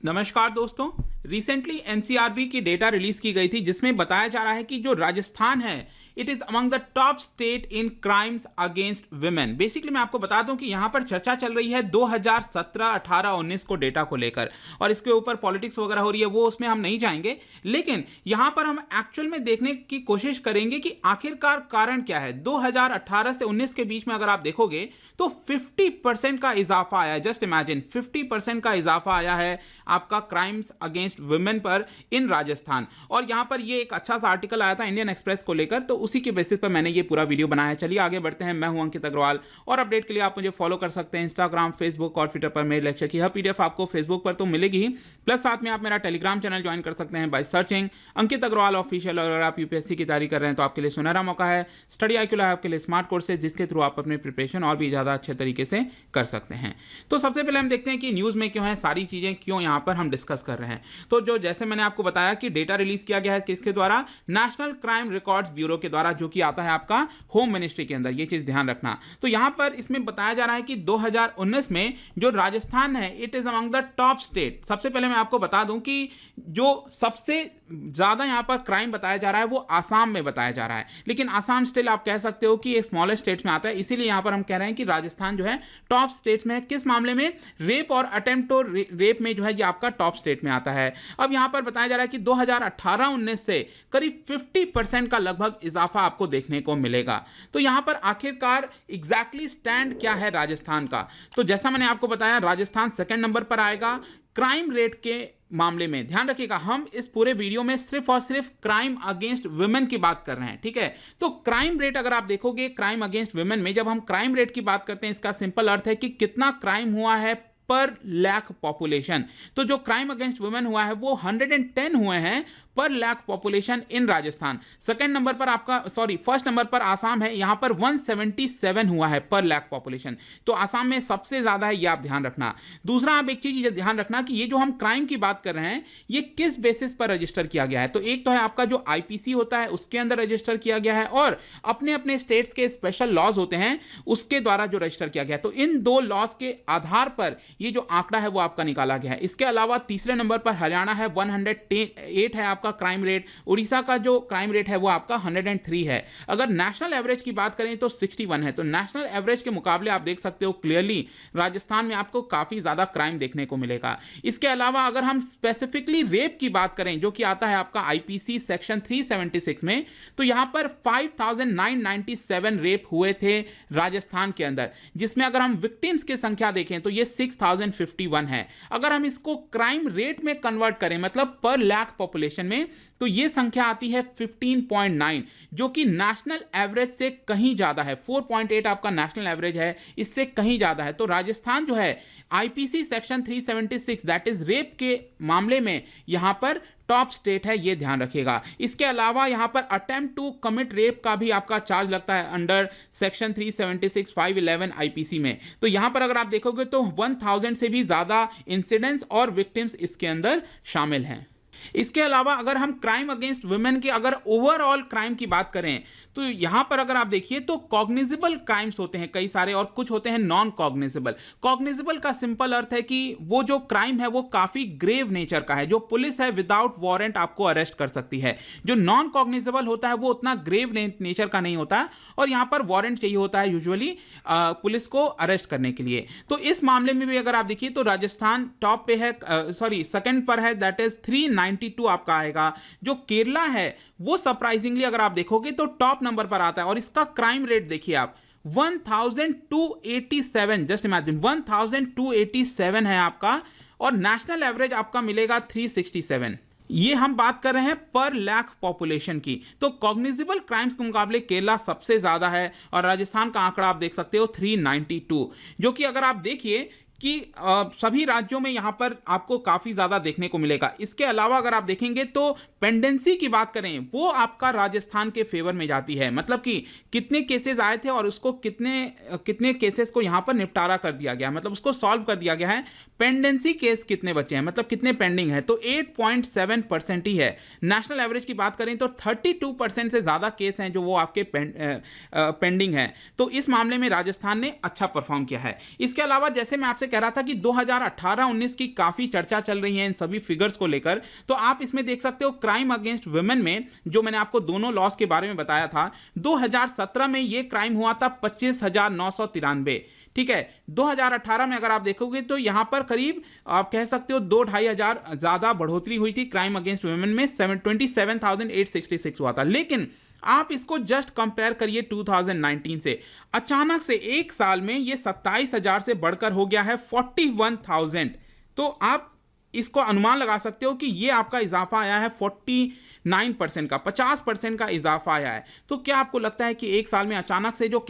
नमस्कार दोस्तों। Recently NCRB की डेटा रिलीज की गई थी जिसमें बताया जा रहा है कि जो राजस्थान है it is among the top state in crimes against women. Basically मैं आपको बता दूं कि यहां पर चर्चा चल रही है 2017, 18, 19 को डेटा को लेकर, और इसके ऊपर पॉलिटिक्स वगैरह हो रही है, वो उसमें हम नहीं जाएंगे। लेकिन यहां पर हम एक्चुअल में देखने की कोशिश करेंगे कि आखिरकार कारण क्या है। 2018 से 19 के बीच में अगर आप देखोगे तो 50% का इजाफा आया है। जस्ट इमेजिन 50% का इजाफा आया है आपका क्राइम्स अगेंस्ट वुमेन पर इन राजस्थान। और यहां पर ये एक अच्छा सा आर्टिकल आया था इंडियन एक्सप्रेस को लेकर, तो उसी के बेसिस पर मैंने ये पूरा वीडियो बनाया है। चलिए आगे बढ़ते हैं। मैं हूं अंकित अग्रवाल और अपडेट के लिए आप मुझे फॉलो कर सकते हैं इंस्टाग्राम, फेसबुक और ट्विटर पर। मेरे लेक्चर की हर पीडीएफ आपको फेसबुक पर तो मिलेगी ही, प्लस साथ में आप मेरा टेलीग्राम चैनल ज्वाइन कर सकते हैं by searching Ankit Agarwal official. और अगर आप यूपीएससी की तैयारी कर रहे हैं तो आपके लिए सुनहरा मौका है। स्टडी IQ है आपके लिए स्मार्ट कोर्सेज जिसके थ्रू आप अपने प्रिपरेशन और भी ज़्यादा अच्छे तरीके से कर सकते हैं। तो सबसे पहले हम देखते हैं कि न्यूज़ में क्यों है, सारी चीज़ें क्यों यहाँ पर हम डिस्कस कर रहे हैं। तो जो जैसे मैंने आपको बताया कि डेटा रिलीज किया गया है किसके द्वारा, नेशनल क्राइम रिकॉर्ड्स ब्यूरो के द्वारा, जो कि आता है आपका होम मिनिस्ट्री के अंदर। ये चीज़ ध्यान रखना। तो यहाँ पर इसमें बताया जा रहा है कि 2019 में जो राजस्थान है it is among the top state. सबसे पहले मैं आपको बता दूं कि जो सबसे ज़्यादा यहाँ पर क्राइम बताया जा रहा है वो आसाम में बताया जा रहा है, लेकिन आसाम स्टिल आप कह सकते हो कि एक स्मॉलेस्ट स्टेट्स में आता है। इसीलिए यहाँ पर हम कह रहे हैं कि राजस्थान जो है टॉप स्टेट्स में है। किस मामले में? रेप और अटेम्प्ट टू रेप में जो है ये आपका टॉप स्टेट में आता है। अब यहाँ पर बताया जा रहा है कि 2018-19 से करीब 50% का लगभग इजाफा आपको देखने को मिलेगा। तो यहाँ पर आखिरकार एग्जैक्टली स्टैंड क्या है राजस्थान का? तो जैसा मैंने आपको बताया राजस्थान सेकंड नंबर पर आएगा क्राइम रेट के मामले में। ध्यान रखिएगा, हम इस पूरे वीडियो में सिर्फ और सिर्फ क्राइम अगेंस्ट वुमेन की बात कर रहे हैं, ठीक है। तो क्राइम रेट अगर आप देखोगे क्राइम अगेंस्ट वुमेन में, जब हम क्राइम रेट की बात करते हैं इसका सिंपल अर्थ है कि कितना क्राइम हुआ है पर लाख पॉपुलेशन। तो जो क्राइम अगेंस्ट वुमेन हुआ है वो 110 हुए हैं पर lakh population in Rajasthan. Second number पर आपका फर्स्ट नंबर पर आसाम है, यहां पर 177 हुआ है पर लाख पॉपुलेशन। तो आसाम में सबसे ज्यादा है, ये आप ध्यान रखना। दूसरा आप एक चीज ध्यान रखना कि ये जो हम क्राइम की बात कर रहे हैं ये किस बेसिस पर रजिस्टर किया गया है। तो एक तो है आपका जो IPC होता है उसके अंदर रजिस्टर किया गया है, और अपने अपने स्टेट्स के स्पेशल लॉज होते हैं उसके द्वारा जो रजिस्टर किया गया है। तो इन दो लॉज के आधार पर ये जो आंकड़ा है वो आपका निकाला गया है। इसके अलावा तीसरे नंबर पर हरियाणा है, 108 है आपका क्राइम रेट। उड़ीसा का जो क्राइम रेट है वो आपका 103 है। अगर नेशनल एवरेज की बात करें तो 61 है। तो नेशनल एवरेज के मुकाबले आप देख सकते हो क्लियरली राजस्थान में आपको काफी ज्यादा क्राइम देखने को मिलेगा। इसके अलावा अगर हम स्पेसिफिकली रेप की बात करें जो कि आता है आपका IPC सेक्शन 376 में, तो यहां पर 5997 रेप हुए थे राजस्थान के अंदर, जिसमें अगर हम विक्टिम्स की संख्या देखें तो ये 6051 है। अगर हम इसको क्राइम रेट में कन्वर्ट करें मतलब पर लाख पॉपुलेशन में, तो यह संख्या आती है 15.9, जो कि नेशनल एवरेज से कहीं ज्यादा है। 4.8 आपका नेशनल एवरेज है, इससे कहीं ज्यादा है। तो राजस्थान जो है IPC section 376 that is rape के मामले में यहां पर टॉप स्टेट है, ये ध्यान रखिएगा। इसके अलावा यहां पर अटेम्प्ट टू कमिट रेप का भी आपका चार्ज लगता है अंडर सेक्शन 376 511 IPC में। तो यहां पर अगर आप देखोगे तो 1000 से भी ज्यादा इंसिडेंट्स और विक्टिम्स इसके अंदर शामिल हैं। इसके अलावा अगर हम क्राइम अगेंस्ट वुमेन के अगर ओवरऑल क्राइम की बात करें तो यहां पर अगर आप देखिए तो कॉग्निजेबल क्राइम्स होते हैं कई सारे और कुछ होते हैं नॉन कॉग्निजेबल। कॉग्निजेबल का सिंपल अर्थ है कि वो जो क्राइम है वो काफी ग्रेव नेचर का है, जो पुलिस है विदाउट वारंट आपको अरेस्ट कर सकती है। जो नॉन कॉग्निजेबल होता है वो उतना ग्रेव नेचर का नहीं होता और यहां पर वारंट चाहिए होता है यूजुअली पुलिस को अरेस्ट करने के लिए। तो इस मामले में भी अगर आप देखिए तो राजस्थान टॉप पे है, सेकंड पर है, दैट इज 392 आपका आएगा। जो केरला है वो सरप्राइजिंगली अगर आप देखोगे तो टॉप नंबर पर आता है, और इसका क्राइम रेट देखिए आप 1287। जस्ट इमेजिन 1287 है आपका, और नेशनल एवरेज आपका मिलेगा 367। ये हम बात कर रहे हैं पर लाख पॉपुलेशन की। तो कॉग्निजेबल क्राइम्स के मुकाबले केरला सबसे ज्यादा है, और राजस्थान का आंकड़ा आप देख सकते हो 392, जो कि अगर आप देखिए कि सभी राज्यों में यहां पर आपको काफी ज्यादा देखने को मिलेगा। इसके अलावा अगर आप देखेंगे तो पेंडेंसी की बात करें वो आपका राजस्थान के फेवर में जाती है, मतलब कि कितने केसेस आए थे और उसको कितने केसेस को यहां पर निपटारा कर दिया गया, मतलब उसको सॉल्व कर दिया गया है। पेंडेंसी केस कितने बचे हैं, मतलब कितने पेंडिंग है, तो 8.7% ही है। नेशनल एवरेज की बात करें तो 32% से ज्यादा केस हैं जो वो आपके पेंडिंग है। तो इस मामले में राजस्थान ने अच्छा परफॉर्म किया है। इसके अलावा जैसे मैं आपसे कह रहा था कि 2018-19 की काफी चर्चा चल रही है इन सभी फिगर्स को लेकर, तो आप इसमें देख सकते हो क्राइम अगेंस्ट वुमेन में जो मैंने आपको दोनों लॉस के बारे में बताया था, 2017 में ये क्राइम हुआ था 25,993। ठीक है, 2018 में अगर आप देखोगे तो यहां पर करीब आप कह सकते हो 2-2.5 हजार ज्यादा बढ़ोतरी हुई थी क्राइम अगेंस्ट वुमेन में, 27,866 हुआ था। लेकिन आप इसको जस्ट कंपेयर करिए 2019 से, अचानक से एक साल में ये 27,000 से बढ़कर हो गया है 41,000। तो आप इसको अनुमान लगा सकते हो कि ये आपका इजाफा आया है 49% का, 50% का इजाफा आया है। तो क्या आपको लगता है कि एक साल में अचानक से जो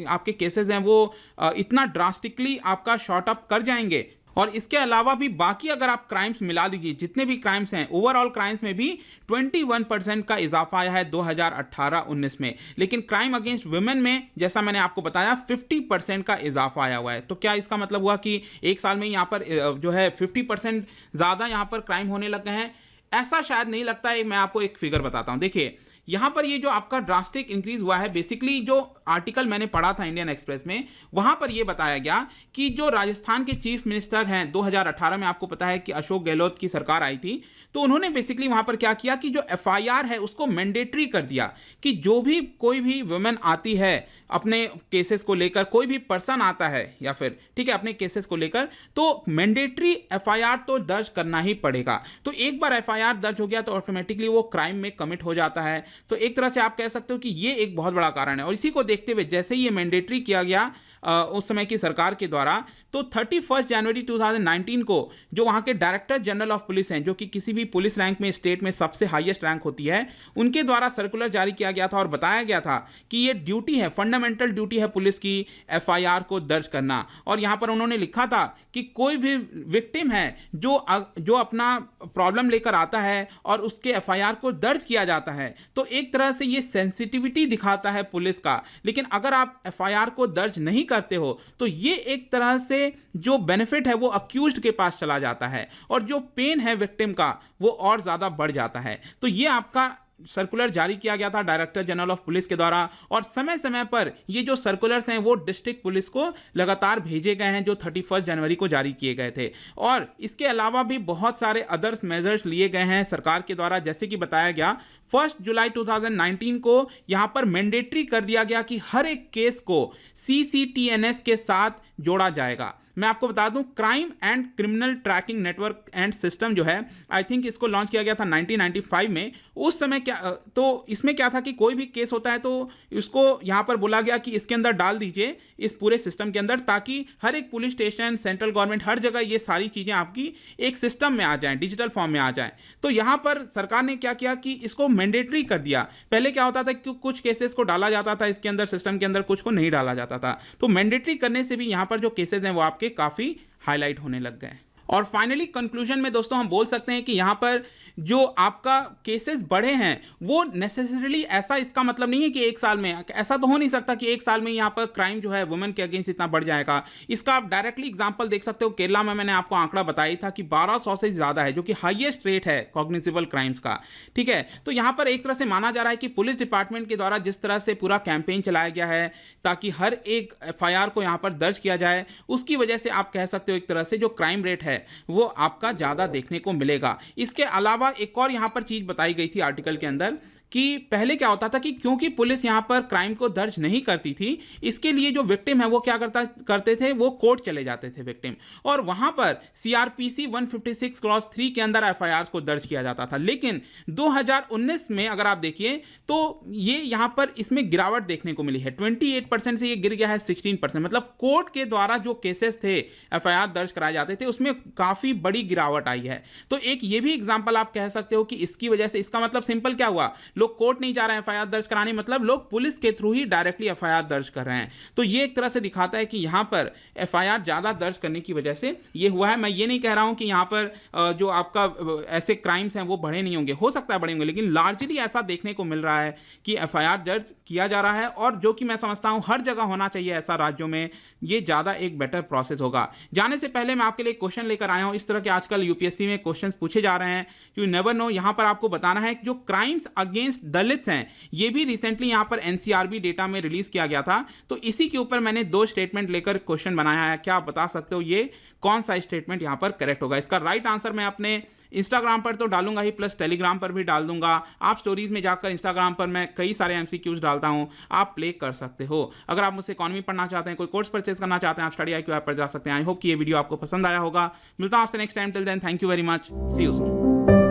आपके केसेस हैं वो इतना ड्रास्टिकली आपका शॉर्ट अप कर जाएंगे? और इसके अलावा भी बाकी अगर आप क्राइम्स मिला दीजिए, जितने भी क्राइम्स हैं, ओवरऑल क्राइम्स में भी 21% का इजाफा आया है 2018-19 में। लेकिन क्राइम अगेंस्ट वुमेन में जैसा मैंने आपको बताया 50% का इजाफा आया हुआ है। तो क्या इसका मतलब हुआ कि एक साल में यहाँ पर जो है 50% ज़्यादा यहाँ पर क्राइम होने लग गए हैं? ऐसा शायद नहीं लगता है। मैं आपको एक फिगर बताता हूँ। देखिए, यहां पर ये जो आपका ड्रास्टिक इंक्रीज हुआ है, बेसिकली जो आर्टिकल मैंने पढ़ा था इंडियन एक्सप्रेस में, वहां पर यह बताया गया कि जो राजस्थान के चीफ मिनिस्टर हैं 2018 में, आपको पता है कि अशोक गहलोत की सरकार आई थी, तो उन्होंने बेसिकली वहां पर क्या किया कि जो एफआईआर है उसको मैंडेटरी कर दिया कि जो भी कोई भी वुमेन आती है अपने केसेस को लेकर, कोई भी पर्सन आता है या फिर ठीक है अपने केसेस को लेकर, तो मैंडेटरी एफआईआर तो दर्ज करना ही पड़ेगा। तो एक बार एफआईआर दर्ज हो गया तो ऑटोमेटिकली वो क्राइम में कमिट हो जाता है। तो एक तरह से आप कह सकते हो कि ये एक बहुत बड़ा कारण है। और इसी को देखते हुए जैसे ही ये मैंडेटरी किया गया उस समय की सरकार के द्वारा, तो 31 जनवरी 2019 को जो वहां के डायरेक्टर जनरल ऑफ पुलिस हैं, जो कि किसी भी पुलिस रैंक में स्टेट में सबसे हाईएस्ट रैंक होती है, उनके द्वारा सर्कुलर जारी किया गया था और बताया गया था कि ये ड्यूटी है, फंडामेंटल ड्यूटी है पुलिस की एफआईआर को दर्ज करना। और यहां पर उन्होंने लिखा था कि कोई भी विक्टिम है जो अपना प्रॉब्लम लेकर आता है और उसके एफआईआर को दर्ज किया जाता है, तो एक तरह से ये सेंसिटिविटी दिखाता है पुलिस का। लेकिन अगर आप एफआईआर को दर्ज नहीं करते हो तो ये एक तरह से जो बेनिफिट है वो अक्यूज्ड के पास चला जाता है और जो पेन है विक्टिम का वो और ज्यादा बढ़ जाता है। तो ये आपका सर्कुलर जारी किया गया था डायरेक्टर जनरल ऑफ पुलिस के द्वारा, और समय समय पर ये जो सर्कुलर्स हैं वो डिस्ट्रिक्ट पुलिस को लगातार भेजे गए हैं, जो 31 जनवरी को जारी किए गए थे। और इसके अलावा भी बहुत सारे अदर्स मेजर्स लिए गए हैं सरकार के द्वारा, जैसे कि बताया गया 1 जुलाई 2019 को यहां पर मैंडेटरी कर दिया गया कि हर एक केस को CCTNS के साथ जोड़ा जाएगा। मैं आपको बता दूं, crime and criminal tracking network and system जो है, आई थिंक इसको लॉन्च किया गया था 1995 में। उस समय क्या, तो इसमें क्या था कि कोई भी केस होता है तो उसको यहां पर बोला गया कि इसके अंदर डाल दीजिए इस पूरे सिस्टम के अंदर, ताकि हर एक पुलिस स्टेशन, सेंट्रल गवर्नमेंट, हर जगह ये सारी चीजें आपकी एक सिस्टम में आ जाएं, डिजिटल फॉर्म में आ जाएं। तो यहां पर सरकार ने क्या किया कि इसको मैंडेटरी कर दिया। पहले क्या होता था कि कुछ केसेस को डाला जाता था इसके अंदर, सिस्टम के अंदर, कुछ को नहीं डाला जाता था। तो मैंडेटरी करने से भी यहां पर जो केसेस हैं वो आपके काफी हाईलाइट होने लग गए। और फाइनली कंक्लूजन में दोस्तों हम बोल सकते हैं कि यहां पर जो आपका केसेस बढ़े हैं वो नेसेसरीली ऐसा इसका मतलब नहीं है कि एक साल में, ऐसा तो हो नहीं सकता कि एक साल में यहां पर क्राइम जो है वुमेन के अगेंस्ट इतना बढ़ जाएगा। इसका आप डायरेक्टली एग्जांपल देख सकते हो, केरला में मैंने आपको आंकड़ा बताया था कि 1200 से ज्यादा है, जो कि हाईएस्ट रेट है कॉग्निजिबल क्राइम्स का। ठीक है, तो यहां पर एक तरह से माना जा रहा है कि पुलिस डिपार्टमेंट के द्वारा जिस तरह से पूरा कैंपेन चलाया गया है ताकि हर एक एफआईआर को यहां पर दर्ज किया जाए, उसकी वजह से आप कह सकते हो एक तरह से जो क्राइम रेट है वो आपका ज्यादा देखने को मिलेगा। इसके अलावा एक और यहां पर चीज बताई गई थी आर्टिकल के अंदर कि पहले क्या होता था कि क्योंकि पुलिस यहां पर क्राइम को दर्ज नहीं करती थी, इसके लिए जो विक्टिम है वो क्या करते थे, वो कोर्ट चले जाते थे विक्टिम, और वहां पर CRPC 156 क्लॉज 3 के अंदर एफआईआर को दर्ज किया जाता था। लेकिन 2019 में अगर आप देखिए तो ये यहां पर इसमें गिरावट देखने को मिली है, 28% से ये गिर गया है 16%। मतलब कोर्ट के द्वारा जो केसेस थे एफआईआर दर्ज कराए जाते थे उसमें काफी बड़ी गिरावट आई है। तो एक ये भी एग्जाम्पल आप कह सकते हो कि इसकी वजह से, इसका मतलब सिंपल क्या हुआ, लोग कोर्ट नहीं जा रहे हैं एफआईआर दर्ज कराने, मतलब लोग पुलिस के थ्रू ही डायरेक्टली एफआईआर दर्ज कर रहे हैं। तो ये एक तरह से दिखाता है कि यहां पर एफआईआर ज्यादा दर्ज करने की वजह से ये हुआ है। मैं ये नहीं कह रहा हूं कि यहां पर जो आपका ऐसे क्राइम्स हैं वो बढ़े नहीं होंगे, हो सकता है बढ़े होंगे, लेकिन लार्जली ऐसा देखने को मिल रहा है कि एफआईआर दर्ज किया जा रहा है, और जो कि मैं समझता हूं हर जगह होना चाहिए ऐसा राज्यों में, ये ज्यादा एक बेटर प्रोसेस होगा। जाने से पहले मैं आपके लिए क्वेश्चन लेकर आया हूं, इस तरह के आजकल यूपीएससी में क्वेश्चन पूछे जा रहे हैं, यू नेवर नो। यहां पर आपको बताना है कि जो क्राइम्स अगेंस्ट अगेंस्ट दलित्स हैं, ये भी रिसेंटली यहाँ पर एनसीआरबी डेटा में रिलीज किया गया था। तो इसी के ऊपर मैंने 2 स्टेटमेंट लेकर क्वेश्चन बनाया है। क्या आप बता सकते हो ये कौन सा स्टेटमेंट यहाँ पर करेक्ट होगा? इसका राइट आंसर मैं अपने इंस्टाग्राम पर तो डालूंगा ही, प्लस टेलीग्राम पर भी डाल दूंगा। आप स्टोरीज में जाकर इंस्टाग्राम पर मैं कई सारे एमसीक्यूज डालता हूं, आप प्ले कर सकते हो। अगर आप मुझसे इकोनॉमी पढ़ना चाहते हैं, कोई कोर्स परचेज करना चाहते हैं, आप स्टडी IQ ऐप पर जा सकते हैं। आई होप कि ये वीडियो आपको पसंद आया होगा। मिलता हूं आपसे next time. Till then, thank you very much, see you soon.